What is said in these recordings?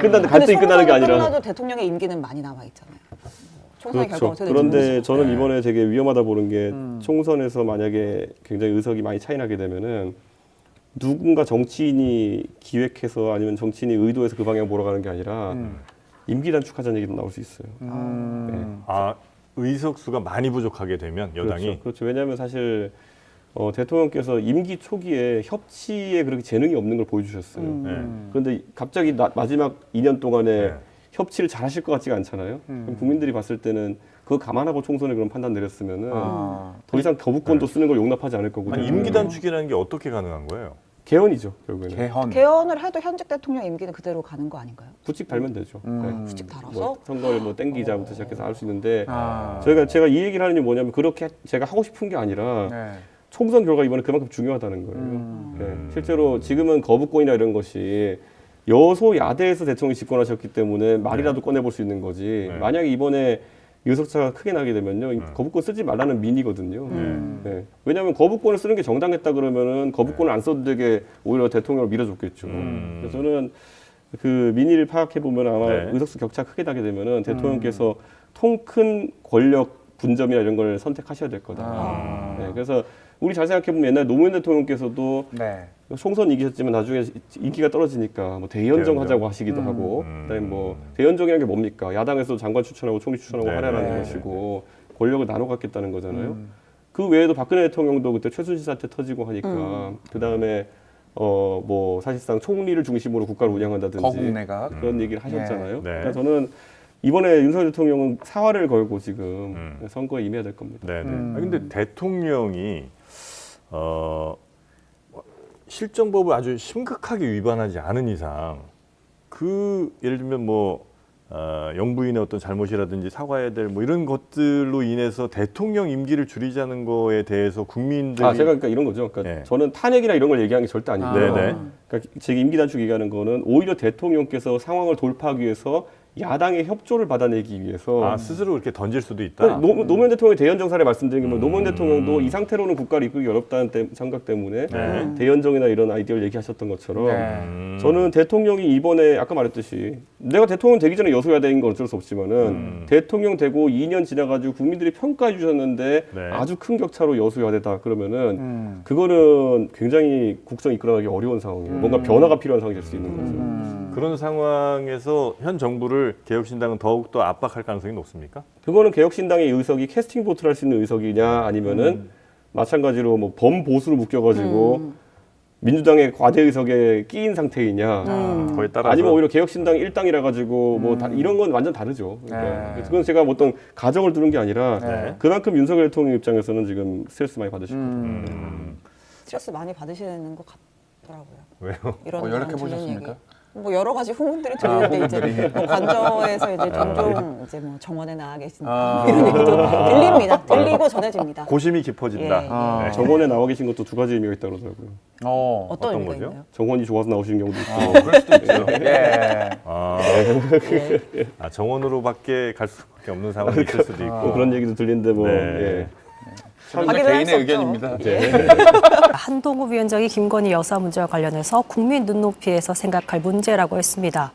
끝나는 갈등이 끝나는 게 아니라. 끝나도 대통령의 임기는 많이 남아 있잖아요. 총선의 결과가 그렇죠. 어떻게 될지 그런데 모르죠. 저는 이번에 되게 위험하다 보는 게 총선에서 만약에 굉장히 의석이 많이 차이 나게 되면은 누군가 정치인이 기획해서 아니면 정치인이 의도해서 그 방향 몰아가는 게 아니라 임기 단축하자는 얘기도 나올 수 있어요. 네. 아, 의석수가 많이 부족하게 되면 여당이 그렇죠. 그렇죠. 왜냐하면 사실 대통령께서 임기 초기에 협치에 그렇게 재능이 없는 걸 보여주셨어요. 그런데 갑자기 마지막 2년 동안에 네. 협치를 잘하실 것 같지가 않잖아요. 그럼 국민들이 봤을 때는 그거 감안하고 총선에 그런 판단 내렸으면은 더 이상 거부권도 쓰는 걸 용납하지 않을 거거든요. 아니, 임기 단축이라는 게 어떻게 가능한 거예요? 개헌이죠, 결국에는. 개헌. 개헌을 해도 현직 대통령 임기는 그대로 가는 거 아닌가요? 구직 달면 되죠. 네. 후직 달아서 뭐 선거를 뭐 땡기자부터 시작해서 할 수 있는데 아. 제가 이 얘기를 하는 게 뭐냐면 그렇게 제가 하고 싶은 게 아니라 네. 총선 결과 이번에 그만큼 중요하다는 거예요. 네. 실제로 지금은 거부권이나 이런 것이 여소야대에서 대통령이 집권하셨기 때문에 말이라도 꺼내볼 수 있는 거지. 네. 만약에 이번에 의석차가 크게 나게 되면요, 거부권 쓰지 말라는 민의거든요. 네. 왜냐하면 거부권을 쓰는 게 정당했다 그러면은 거부권을 안 써도 되게 오히려 대통령을 밀어줬겠죠. 그래서 저는 그 민의를 파악해 보면 아마 네. 의석수 격차 크게 나게 되면은 대통령께서 통 큰 권력 분점이나 이런 걸 선택하셔야 될 거다. 네. 그래서 우리 잘 생각해 보면 옛날 노무현 대통령께서도 네. 총선 이기셨지만 나중에 인기가 떨어지니까 뭐 대연정 대연정. 하자고 하시기도 하고, 그다음에 뭐 대연정이라는 게 뭡니까? 야당에서 장관 추천하고 총리 추천하고 네. 하라는 네. 것이고 권력을 나눠 갖겠다는 거잖아요. 그 외에도 박근혜 대통령도 그때 최순실 사태 터지고 하니까 그 다음에 뭐 사실상 총리를 중심으로 국가를 운영한다든지 거국내각. 그런 얘기를 하셨잖아요. 네. 그러니까 저는 이번에 윤석열 대통령은 사활을 걸고 지금 선거에 임해야 될 겁니다. 네, 네. 아, 근데 대통령이 실정법을 아주 심각하게 위반하지 않은 이상 예를 들면 뭐 영부인의 어떤 잘못이라든지 사과해야 될 뭐 이런 것들로 인해서 대통령 임기를 줄이자는 거에 대해서 국민들이 제가 그러니까 이런 거죠. 그러니까 네. 저는 탄핵이나 이런 걸 얘기하는 게 절대 아니고요. 네, 네. 그러니까 제 임기 단축 얘기하는 거는 오히려 대통령께서 상황을 돌파하기 위해서 야당의 협조를 받아내기 위해서 스스로 그렇게 던질 수도 있다. 노무현 대통령의 대연정 사례 말씀드린 게 뭐 노무현 대통령도 이 상태로는 국가를 이끌기 어렵다는 생각 때문에 대연정이나 이런 아이디어를 얘기하셨던 것처럼 네. 저는 대통령이 이번에 아까 말했듯이 내가 대통령 되기 전에 여소야대인 건 어쩔 수 없지만은 대통령 되고 2년 지나가지고 국민들이 평가해 주셨는데 네. 아주 큰 격차로 여소야대다 그러면은 그거는 굉장히 국정 이끌어가기 어려운 상황이에요. 뭔가 변화가 필요한 상황이 될 수 있는 거죠. 그런 상황에서 현 정부를 개혁신당은 더욱더 압박할 가능성이 높습니까? 그거는 개혁신당의 의석이 캐스팅 보트를 할 수 있는 의석이냐 아니면은 마찬가지로 뭐 범보수로 묶여가지고 민주당의 과대 의석에 끼인 상태이냐 거에 따라서 아니면 오히려 개혁신당 일당이라 가지고 뭐 이런 건 완전 다르죠. 그러니까 네. 그건 제가 어떤 가정을 두는 게 아니라 네. 그만큼 윤석열 대통령 입장에서는 지금 스트레스 많이 받으실 거예요. 스트레스 많이 받으시는 것 같더라고요. 왜요? 이런 이렇게 들은 보셨습니까? 얘기. 뭐 여러 가지 후문들이 들리는데 이제 뭐 관저에서 이제 종종 이제 뭐 정원에 나와 계신다 이런 얘기도 들립니다. 들리고 전해집니다. 고심이 깊어진다. 예, 예. 정원에 나와 계신 것도 두 가지 의미가 있다고 그러더라고요. 어떤 어떤 의미가 거죠? 있나요? 정원이 좋아서 나오시는 경우도 있고 그럴 수도 있죠. 예. 예. 정원으로밖에 갈 수밖에 없는 상황이 있을 수도 있고. 뭐 그런 얘기도 들리는데 뭐 네. 예. 확인을 할수 개인의 없죠. 의견입니다. 예. 한동훈 위원장이 김건희 여사 문제와 관련해서 국민 눈높이에서 생각할 문제라고 했습니다.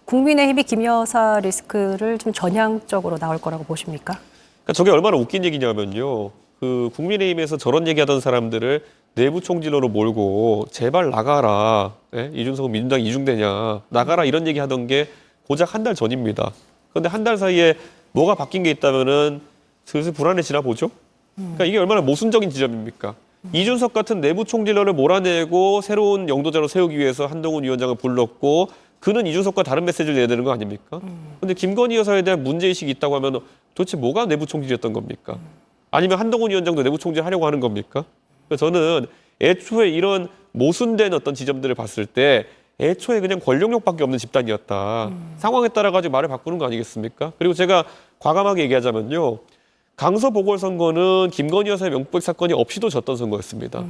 국민의힘이 김 여사 리스크를 좀 전향적으로 나올 거라고 보십니까? 그러니까 저게 얼마나 웃긴 얘기냐면요. 그 국민의힘에서 저런 얘기하던 사람들을 내부 총질러로 몰고 제발 나가라. 예? 이준석은 민주당 이중대냐. 나가라 이런 얘기하던 게 고작 한 달 전입니다. 그런데 한 달 사이에 뭐가 바뀐 게 있다면은 슬슬 불안해지나 보죠. 그러니까 이게 얼마나 모순적인 지점입니까? 이준석 같은 내부 총질러를 몰아내고 새로운 영도자로 세우기 위해서 한동훈 위원장을 불렀고 그는 이준석과 다른 메시지를 내야 되는 거 아닙니까? 그런데 김건희 여사에 대한 문제의식이 있다고 하면 도대체 뭐가 내부 총질이었던 겁니까? 아니면 한동훈 위원장도 내부 총질하려고 하는 겁니까? 그래서 저는 애초에 이런 모순된 어떤 지점들을 봤을 때 애초에 그냥 권력욕밖에 없는 집단이었다. 상황에 따라 가지고 말을 바꾸는 거 아니겠습니까? 그리고 제가 과감하게 얘기하자면요. 강서 보궐선거는 김건희 여사의 명백 사건이 없이도 졌던 선거였습니다.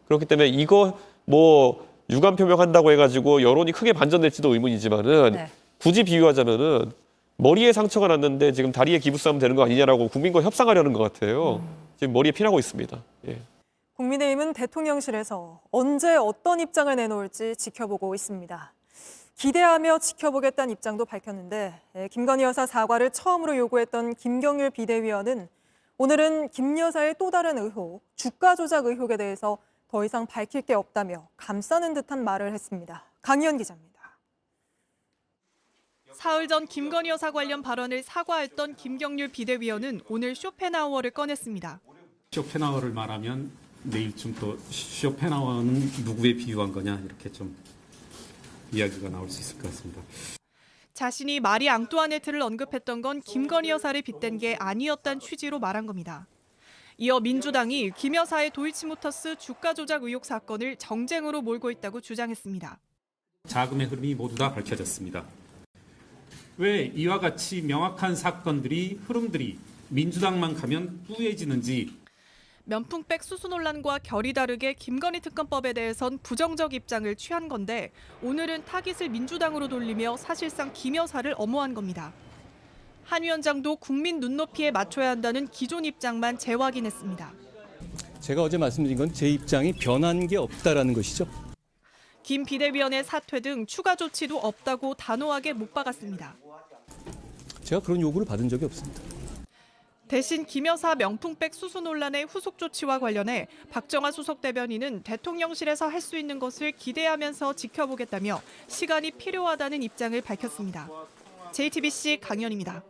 그렇기 때문에 이거 뭐 유감 표명한다고 해가지고 여론이 크게 반전될지도 의문이지만은 네. 굳이 비유하자면은 머리에 상처가 났는데 지금 다리에 기부싸면 되는 거 아니냐라고 국민과 협상하려는 것 같아요. 지금 머리에 피나고 있습니다. 예. 국민의힘은 대통령실에서 언제 어떤 입장을 내놓을지 지켜보고 있습니다. 기대하며 지켜보겠다는 입장도 밝혔는데 김건희 여사 사과를 처음으로 요구했던 김경률 비대위원은 오늘은 김 여사의 또 다른 의혹, 주가 조작 의혹에 대해서 더 이상 밝힐 게 없다며 감싸는 듯한 말을 했습니다. 강희연 기자입니다. 사흘 전 김건희 여사 관련 발언을 사과했던 김경률 비대위원은 오늘 쇼펜하우어를 꺼냈습니다. 쇼펜하우어를 말하면 내일쯤 또 쇼펜하우어는 누구에 비유한 거냐 이렇게 좀 이야기가 나올 수 있을 것 같습니다. 자신이 마리 앙뚜아네트를 언급했던 건 김건희 여사를 빗댄 게 아니었다는 취지로 말한 겁니다. 이어 민주당이 김 여사의 도이치모터스 주가 조작 의혹 사건을 정쟁으로 몰고 있다고 주장했습니다. 자금의 흐름이 모두 다 밝혀졌습니다. 왜 이와 같이 명확한 사건들이 흐름들이 민주당만 가면 뿌얘지는지. 면풍백 수수 논란과 결이 다르게 김건희 특검법에 대해선 부정적 입장을 취한 건데 오늘은 타깃을 민주당으로 돌리며 사실상 김 여사를 엄호한 겁니다. 한 위원장도 국민 눈높이에 맞춰야 한다는 기존 입장만 재확인했습니다. 제가 어제 말씀드린 건 제 입장이 변한 게 없다라는 것이죠. 김 비대위원의 사퇴 등 추가 조치도 없다고 단호하게 못 박았습니다. 제가 그런 요구를 받은 적이 없습니다. 대신 김 여사 명품백 수수 논란의 후속 조치와 관련해 박정아 수석 대변인은 대통령실에서 할 수 있는 것을 기대하면서 지켜보겠다며 시간이 필요하다는 입장을 밝혔습니다. JTBC 강연입니다.